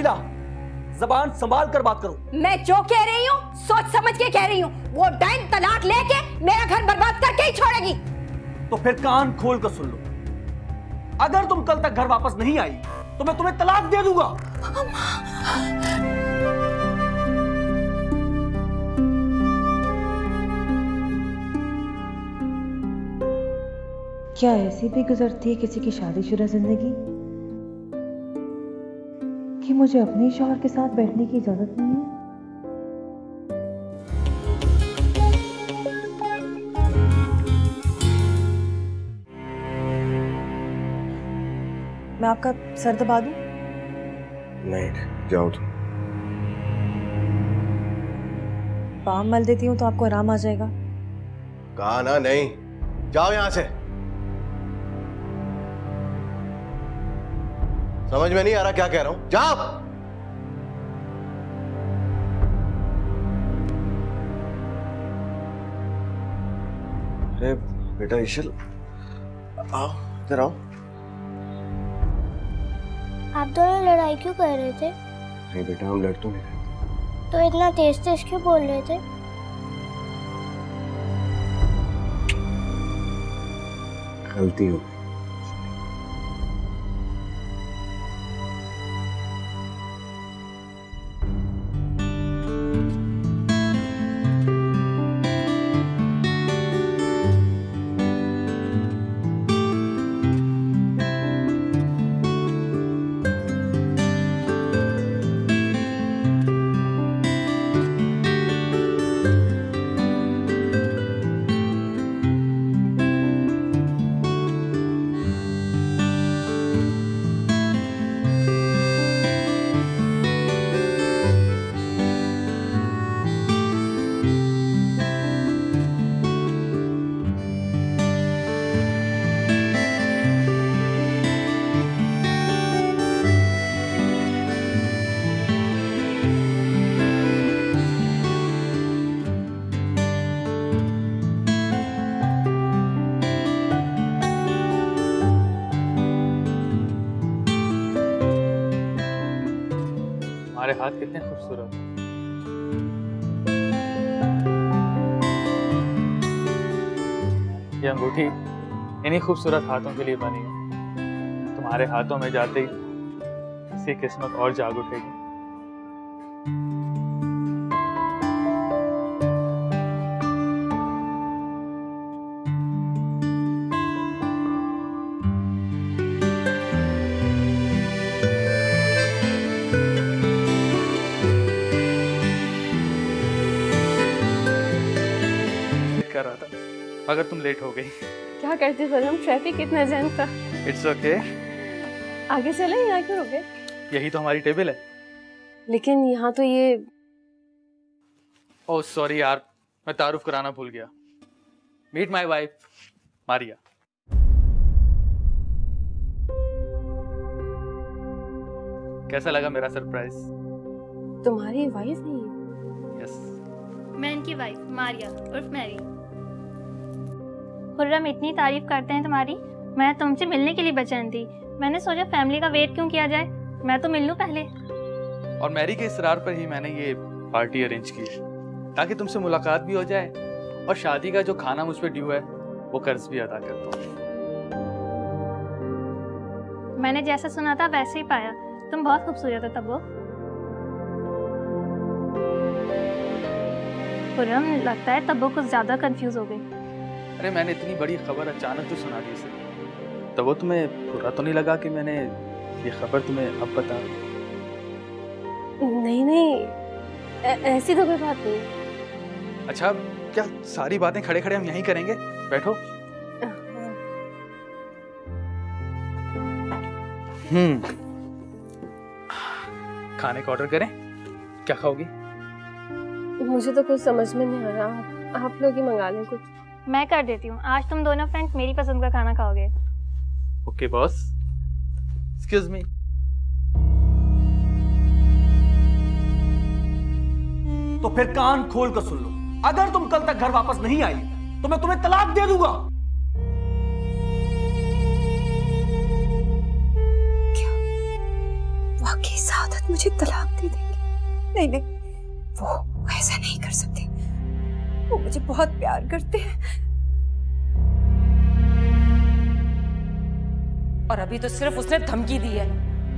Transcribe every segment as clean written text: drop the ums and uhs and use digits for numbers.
मीरा, ज़बान संभाल कर बात करो। मैं जो कह रही हूँ सोच समझ के कह रही हूँ। वो डाइन तलाक लेके मेरा घर बर्बाद करके ही छोड़ेगी। तो फिर कान खोल कर सुन लो, अगर तुम कल तक घर वापस नहीं आई तो मैं तुम्हें तलाक दे दूंगा। क्या ऐसी भी गुजरती है किसी की शादीशुदा जिंदगी कि मुझे अपने शौहर के साथ बैठने की इजाजत नहीं है? मैं आपका सर दबा दूं? नहीं, जाओ तुम। बाम मल देती हूँ तो आपको आराम आ जाएगा। कहा ना नहीं, जाओ यहां से। समझ में नहीं आ रहा क्या कह रहा हूं? जाओ। अरे बेटा ईशल, आओ इधर आओ। आप दोनों लड़ाई क्यों कर रहे थे? नहीं बेटा, हम लड़ तो नहीं रहे। तो इतना तेज तेज क्यों बोल रहे थे? गलती हो गई। हमारे हाथ कितने खूबसूरत। ये अंगूठी इन्हीं खूबसूरत हाथों के लिए बनी है। तुम्हारे हाथों में जाते ही इसकी किस्मत और जाग उठेगी। कर रहा था अगर तुम लेट हो गई। क्या करते सनम, ट्रैफिक इतना जैम था। It's okay. आगे चले, यहाँ क्यों रुके? यही तो हमारी टेबल है। लेकिन यहाँ तो ये। ओह सॉरी यार, मैं तारुफ कराना भूल गया। Meet my wife Maria. कैसा लगा मेरा सरप्राइज? तुम्हारी वाइफ नहीं है? यस, मैं इनकी वाइफ मारिया उर्फ मैरी। खुर्रम इतनी तारीफ करते हैं तुम्हारी, मैं तुमसे मिलने के लिए बेचैन थी। मैंने सोचा फैमिली का वेट क्यों किया जाए, मैं तो मिल लूं पहले। और मैरी के इसरार पर ही मैंने ये पार्टी अरेंज की ताकि तुमसे मुलाकात भी हो जाए और शादी का जो खाना मुझ पर ड्यू है वो कर्ज भी अदा कर दो। मैंने जैसा सुना था वैसे ही पाया। तुम बहुत खूबसूरत हो तब्बो। खुर्रम, लगता है तब्बो कुछ ज्यादा कंफ्यूज हो गई। अरे मैंने इतनी बड़ी खबर अचानक तो सुना दी इसे, तो वो तुम्हें बुरा तो नहीं लगा कि मैंने ये खबर तुम्हें अब बता दी? नहीं नहीं, ऐसी तो कोई बात नहीं। अच्छा, क्या सारी बातें खड़े खड़े हम यहीं करेंगे? बैठो। खाने का ऑर्डर करें? क्या खाओगी? मुझे तो कुछ समझ में नहीं आ रहा, आप लोग ही मंगा लें कुछ। मैं कर देती हूँ, आज तुम दोनों फ्रेंड्स मेरी पसंद का खाना खाओगे। Okay boss. Excuse me. तो फिर कान खोल कर सुन लो, अगर तुम कल तक घर वापस नहीं आई तो मैं तुम्हें तलाक दे दूंगा। आके सादत मुझे तलाक दे देंगे। नहीं नहीं, वो ऐसा नहीं कर सकते। वो मुझे बहुत प्यार करते हैं। और अभी तो सिर्फ उसने धमकी दी है।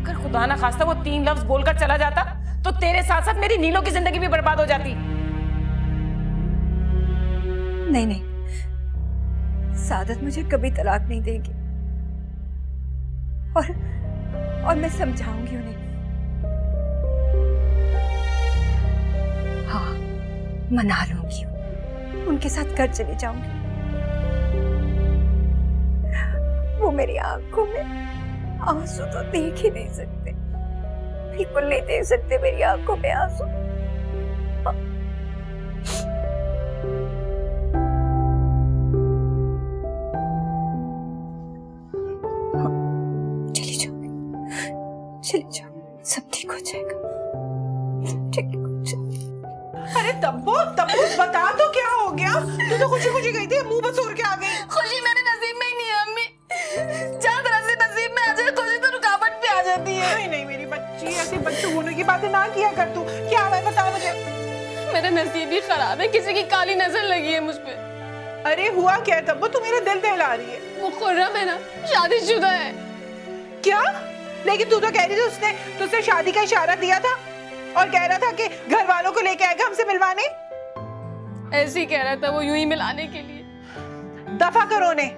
अगर खुदा ना खास्ता वो 3 लफ्ज बोलकर चला जाता तो तेरे साथ साथ मेरी नीलों की जिंदगी भी बर्बाद हो जाती। नहीं नहीं, सादत मुझे कभी तलाक नहीं देगी। और मैं समझाऊंगी उन्हें। हाँ, मना लूंगी, उनके साथ घर चली जाऊंगी। वो मेरी आंखों में आंसू तो देख ही नहीं सकते, बिल्कुल नहीं देख सकते मेरी आंखों में आंसू। चली जाओ, सब ठीक हो जाएगा। ठीक हो जाएगा। अरे तब्बो बता तो क्या हो गया? तू तो खुशी खुशी गई थी, मुंह बसूर के आ गई। खुशी मेरे नसीब में ही नहीं है अम्मी। जहाँ तरह से नसीब में आ जाए खुशी तो रुकावट पे आ जाती है। नहीं नहीं मेरी बच्ची, ऐसी बच्चों होने की बातें ना किया कर तू। क्या है बता मुझे। मेरा नसीब ही खराब है, किसी की काली नजर लगी है मुझ पे। अरे हुआ क्या है तब्बो? तू मेरा दिल दहला रही है। वो खुर्रम है ना, शादीशुदा है। क्या? लेकिन तू तो कह रही थी उसने तुझसे शादी का इशारा दिया था और कह रहा था कि घर वालों को लेके आएगा हमसे मिलवाने। ऐसे ही कह रहा था वो, यूं ही मिलाने के लिए। दफा करो उन्हें।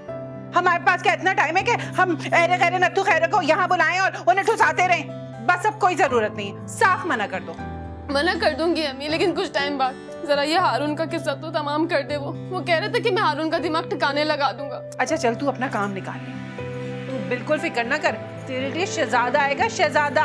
हमारे पास क्या इतना टाइम है कि हम ऐरे गैरे नत्थु खैरे को यहाँ बुलाएं और उन्हें ठुसाते रहें? बस अब कोई जरूरत नहीं है, साफ मना कर दो। मना कर दूंगी अम्मी, लेकिन कुछ टाइम बाद। जरा ये हारून का किस्सा तो तमाम कर दे। वो कह रहे थे कि मैं हारून का दिमाग ठिकाने लगा दूंगा। अच्छा चल, तू अपना काम निकाल ले, तू बिल्कुल फिक्र ना कर। तेरे लिए शहजादा आएगा, शहजादा।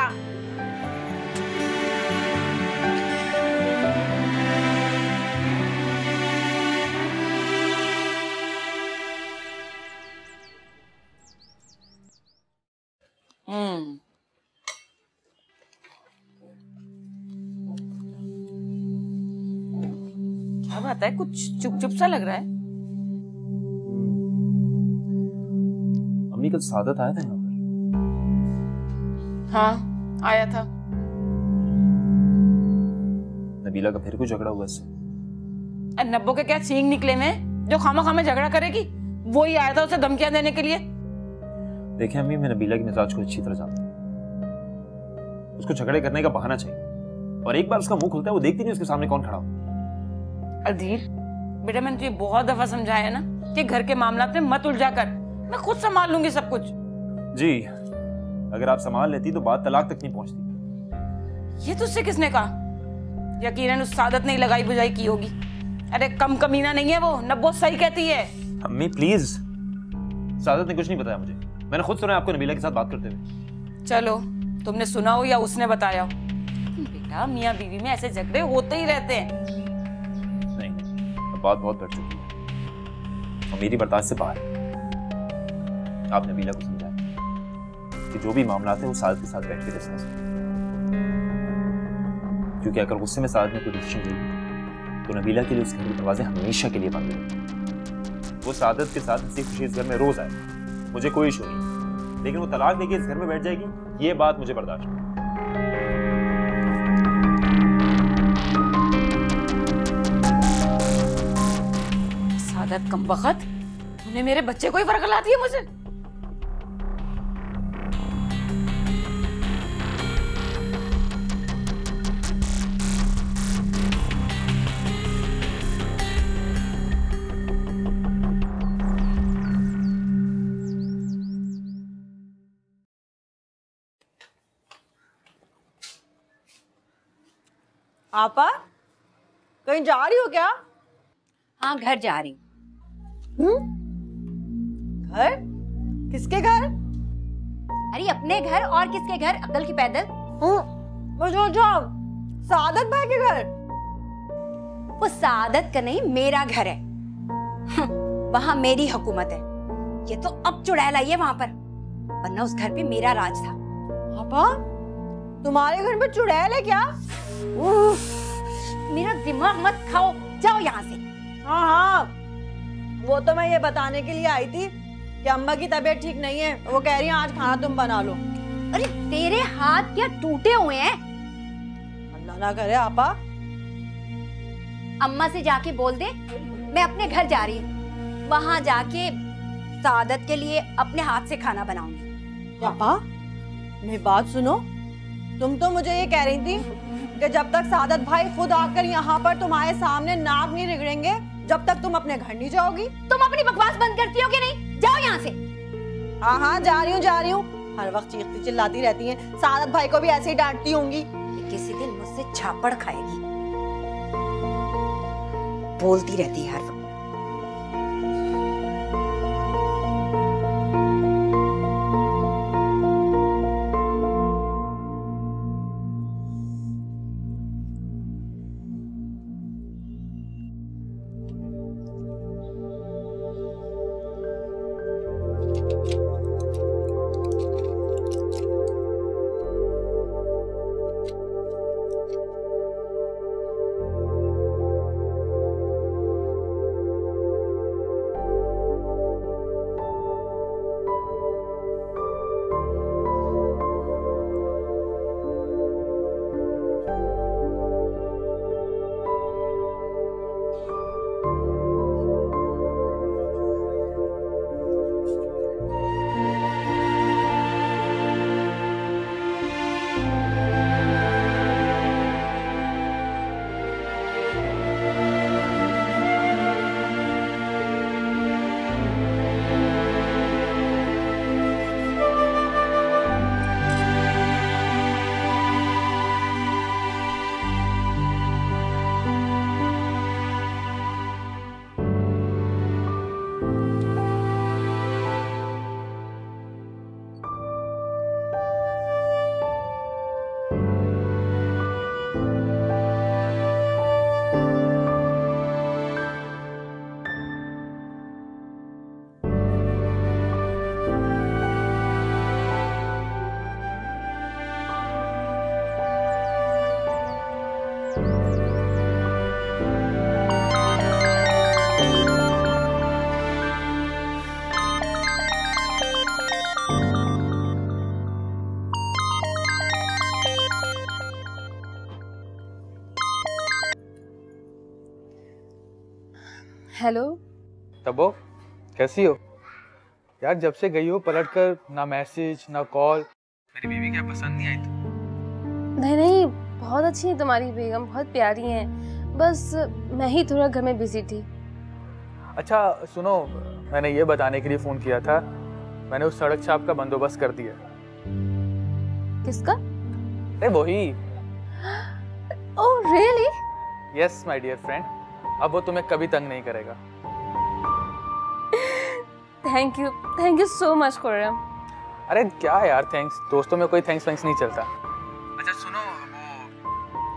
क्या बात है? कुछ चुप चुप सा लग रहा है। अम्मी कल सादत आया था यहाँ पर। हाँ आया था। नबीला का फिर कोई झगड़ा हुआ इससे? नब्बो के क्या सींग निकले में जो खामा खामा झगड़ा करेगी? वो ही आया था उसे धमकियां देने के लिए। देखिए अम्मी, मैं नबीला के मिजाज को अच्छी तरह जानता हूँ। उसको झगड़े करने का बहाना चाहिए, और एक बार उसका मुंह खुलता है वो देखती नहीं उसके सामने कौन खड़ा हो। अधीर बेटा, मैंने तुझे बहुत दफा समझाया ना कि घर के मामलात में मत उलझा कर। मैं खुद संभाल लूंगी सब कुछ। जी, अगर आप संभाल लेती तो बात तलाक तक नहीं पहुंचती। ये तुझसे किसने कहा? यकीनन उस सादत ने लगाई बुझाई की होगी। अरे कम कमीना नहीं है वो, नब्बो सही कहती है। अम्मी प्लीज, सादत ने कुछ नहीं बताया मुझे। मैंने खुद सुना आपको नबीला के साथ बात करते हुए। चलो, तुमने सुना हो या उसने बताया हो, बेटा मियाँ बीवी में ऐसे झगड़े होते ही रहते हैं। नहीं, अब बात बहुत बढ़ चुकी है और मेरी बर्दाश्त से बाहर है। आप नबीला को समझाएं कि जो भी मामला है वो सादत के साथ बैठ के डिस्कस करें, क्योंकि अगर गुस्से में सादत ने कोई डिसीजन ली तो नबीला के लिए उसके घर के दरवाजे हमेशा के लिए बंद हो। वो सादत के साथ हंसी खुशी इस घर में रोज आए, मुझे कोई इशू नहीं, लेकिन वो तलाक लेके इस घर में बैठ जाएगी, ये बात मुझे बर्दाश्त नहीं। सादत कमबख्त, तूने मेरे बच्चे को ही फरगला दिया मुझे। आपा कहीं जा रही हो क्या? हाँ, घर जा रही हूँ। घर? किसके घर? अरे अपने घर, और किसके घर? अक्ल की पैदल। सादत भाई के घर। वो सादत का नहीं, मेरा घर है। वहां मेरी हुकूमत है। ये तो अब चुड़ैल आई है वहां पर, वरना उस घर पे मेरा राज था। आपा तुम्हारे घर में चुड़ैल है क्या? मेरा दिमाग मत खाओ, जाओ यहाँ से। हाँ हाँ, वो तो मैं ये बताने के लिए आई थी कि अम्मा की तबीयत ठीक नहीं है, वो कह रही है आज खाना तुम बना लो। अरे तेरे हाथ क्या टूटे हुए हैं? अल्लाह ना करे आपा। अम्मा से जाके बोल दे मैं अपने घर जा रही हूँ, वहां जाके सादत के लिए अपने हाथ से खाना बनाऊंगी। आपा मेरी बात सुनो, तुम तो मुझे ये कह रही थी कि जब तक सादत भाई खुद आकर यहाँ पर तुम्हारे सामने नाक नहीं रगड़ेंगे जब तक तुम अपने घर नहीं जाओगी। तुम अपनी बकवास बंद करती हो कि नहीं? जाओ यहाँ से। हाँ हाँ जा रही हूँ। हर वक्त चीखती चिल्लाती रहती हैं, सादत भाई को भी ऐसे ही डांटती होंगी। किसी दिन मुझसे झापड़ खाएगी, बोलती रहती है हर वक्त। हेलो तबो, कैसी हो यार? जब से गई हो पलट कर ना मैसेज ना कॉल। मेरी बीवी क्या पसंद नहीं आई तो? नहीं नहीं, बहुत अच्छी है तुम्हारी बेगम, बहुत प्यारी हैं। बस मैं ही थोड़ा घर में बिजी थी। अच्छा सुनो, मैंने ये बताने के लिए फोन किया था, मैंने उस सड़क छाप का बंदोबस्त कर दिया। किसका? अरे वही। Oh really? Yes my dear friend, अब वो तुम्हें कभी तंग नहीं करेगा। Thank you so much Khurram. अरे क्या यार थैंक्स, दोस्तों में कोई थैंक्स वैंक्स नहीं चलता। अच्छा सुनो,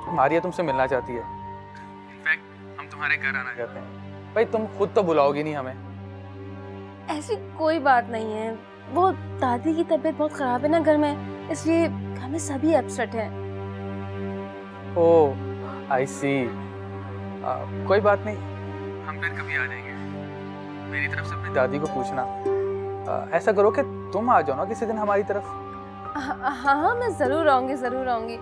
वो मारिया तुमसे मिलना चाहती है। इनफैक्ट हम तुम्हारे घर आना चाहते हैं। भाई तुम खुद तो बुलाओगी नहीं हमें? ऐसी कोई बात नहीं है, वो दादी की तबीयत बहुत खराब है ना घर में, इसलिए घर में सभी अपसेट हैं। ओह आई सी, कोई बात नहीं, हम फिर कभी आ जाएंगे। मेरी तरफ से अपनी दादी को पूछना। ऐसा करो कि तुम आ जाओ ना किसी दिन हमारी तरफ। हाँ मैं जरूर आऊंगी।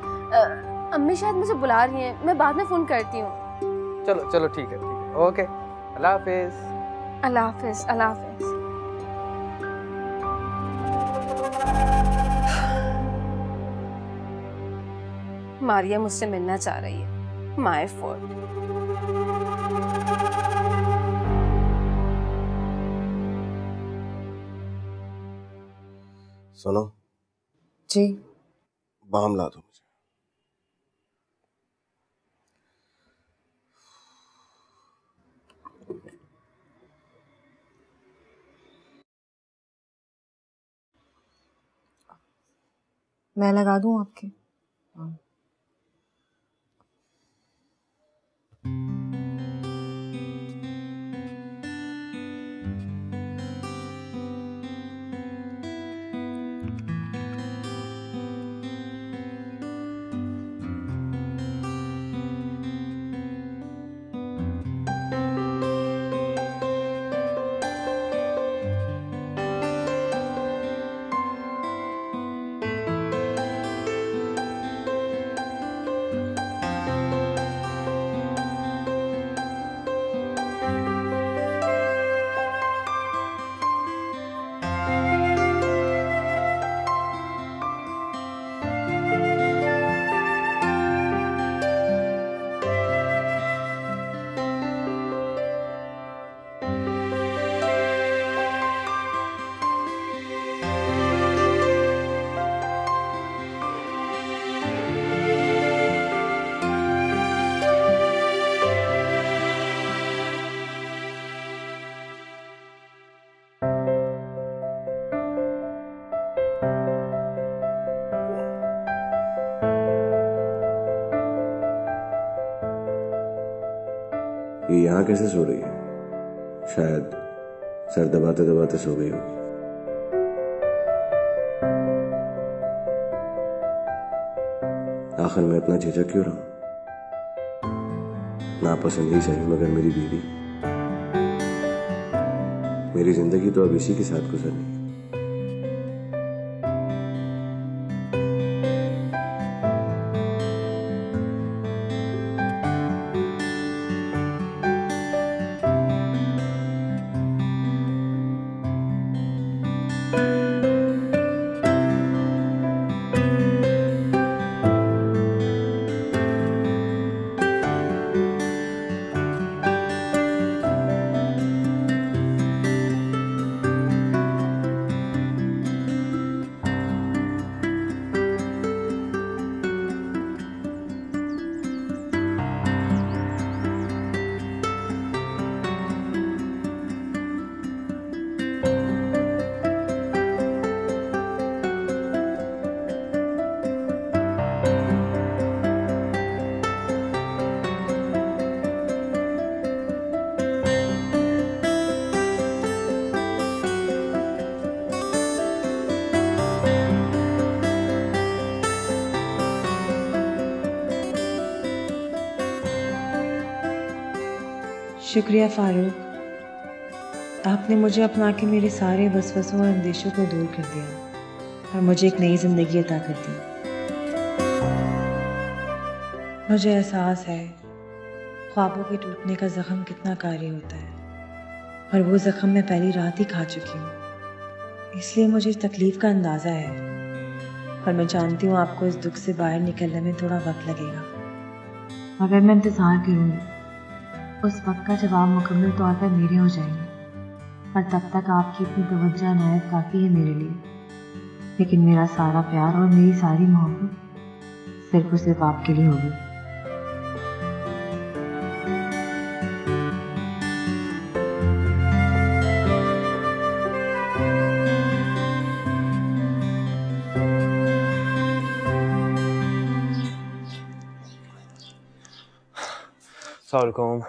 अम्मी शायद मुझे बुला रही हैं, मैं बाद में फोन करती हूँ। चलो चलो ठीक है ओके, अल्लाह हाफिज। अल्लाह हाफिज। अल्लाह हाफिज। मारिया मुझसे मिलना चाह रही है, माय फॉल्ट। सुनो जी, बाम ला दो मुझे। मैं लगा दूं आपके? ये यहाँ कैसे सो रही है? शायद सर दबाते दबाते सो गई होगी। आखिर मैं इतना झिझक क्यों रहा? नापसंद ही सही मगर मेरी बीवी। मेरी जिंदगी तो अब इसी के साथ गुजरनी है। शुक्रिया फारूक, आपने मुझे अपना के मेरे सारे वसवसों और अंदेशों को दूर कर दिया और मुझे एक नई जिंदगी अता कर दी। मुझे एहसास है ख्वाबों के टूटने का जख्म कितना कारी होता है और वो जख्म मैं पहली रात ही खा चुकी हूँ, इसलिए मुझे इस तकलीफ का अंदाज़ा है और मैं जानती हूँ आपको इस दुख से बाहर निकलने में थोड़ा वक्त लगेगा, मगर मैं इंतज़ार करूँगी उस वक्त का जवाब मुकम्मल तौर पर मेरे हो जाएंगे, पर तब तक आपकी इतनी तवज्जो अनायत काफ़ी है मेरे लिए। लेकिन मेरा सारा प्यार और मेरी सारी मोहब्बत सिर्फ और सिर्फ आपके लिए होगी। अस्सलाम वालेकुम।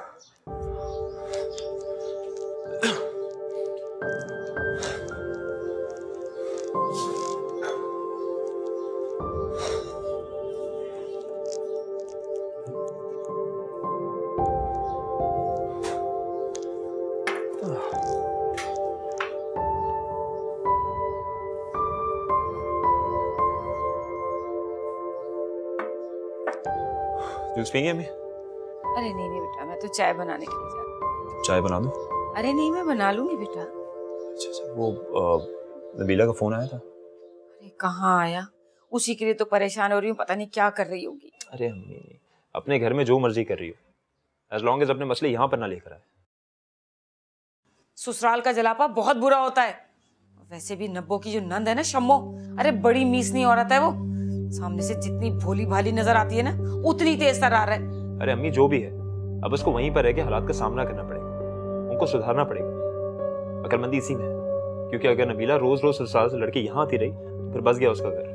जूस पियेंगे अम्मी? अरे नहीं नहीं बेटा, मैं तो चाय बनाने के लिए जा रही हूँ। चाय बना दूं? अरे नहीं, मैं बना लूंगी बेटा। अच्छा, वो नबीला का फोन आया था। अरे कहाँ आया, उसी के लिए तो परेशान हो रही हूँ, पता नहीं क्या कर रही होगी। अरे अम्मी, अपने घर में जो मर्जी कर रही हो, एज लॉन्ग एज अपने मसले यहाँ पर ना लेकर आए। ससुराल का जलापा बहुत बुरा होता है। वैसे भी नब्बो की जो नंद है ना शम्मो, अरे बड़ी मीसनी औरत है वो। सामने से जितनी भोली भाली नजर आती है ना, उतनी तेज तर्रार है। अरे अम्मी जो भी है, अब उसको वहीं पर रह के हालात का सामना करना पड़ेगा, उनको सुधारना पड़ेगा। अकलमंदी इसी में है, क्योंकि अगर नबीला रोज रोज ससुराल से लड़के यहाँ आती रही तो फिर बस गया उसका घर।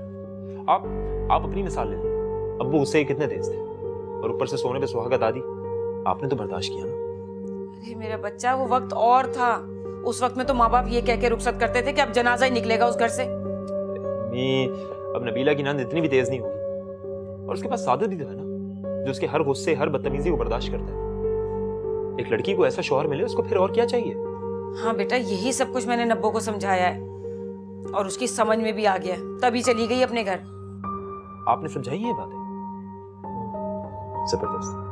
आप अपनी मिसाल ले लीजिए, अब्बू उससे कितने तेज थे और ऊपर से सोने पे सुहागा दादी, आपने तो बर्दाश्त किया ना। अरे मेरा बच्चा, वो वक्त और था। उस वक्त में तो माँ बाप ये कह के रुखसत करते थे कि अब जनाजा ही निकलेगा उस घर से। अब नबीला की नंद इतनी भी तेज नहीं होगी, और उसके पास सादत भी तो है ना, जो उसके हर गुस्से हर बदतमीजी को बर्दाश्त करता है। एक लड़की को ऐसा शौहर मिले, उसको फिर और क्या चाहिए। हाँ बेटा, यही सब कुछ मैंने नब्बो को समझाया है और उसकी समझ में भी आ गया, तभी चली गई अपने घर। आपने समझाई ये बातें? जबरदस्त।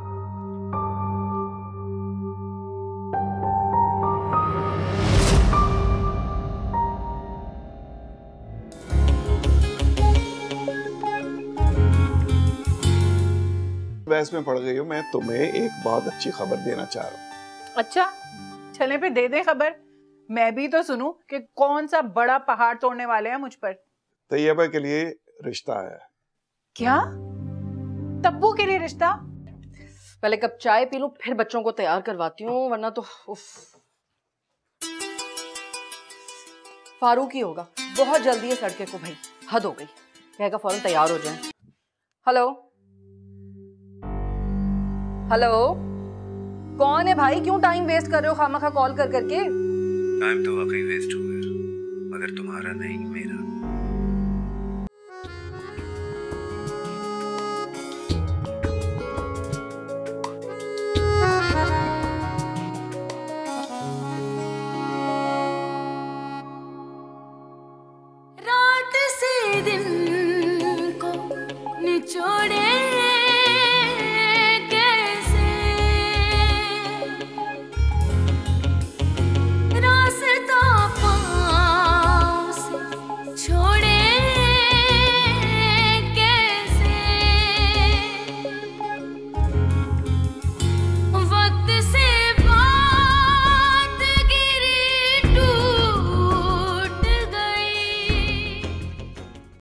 बहस में पड़ गई हूँ, मैं तुम्हें एक बहुत अच्छी खबर देना चाह रहा हूँ। अच्छा, चले पे दे दे खबर, मैं भी तो सुनूं कि कौन सा बड़ा पहाड़ तोड़ने वाले हैं मुझ पर। तैयबा के लिए रिश्ता आया है। क्या? तब्बू के लिए रिश्ता? पहले कप चाय पी लूं, फिर बच्चों को तैयार करवाती हूँ, वरना तो उफ। फारूक ही होगा, बहुत जल्दी है सड़के को भाई, हद हो गई। कहेगा फौरन तैयार हो जाए। हेलो हेलो, कौन है भाई? क्यों टाइम वेस्ट कर रहे हो खामखा कॉल कर करके? टाइम तो वाकई वेस्ट हो गया, मगर तुम्हारा नहीं, मेरा।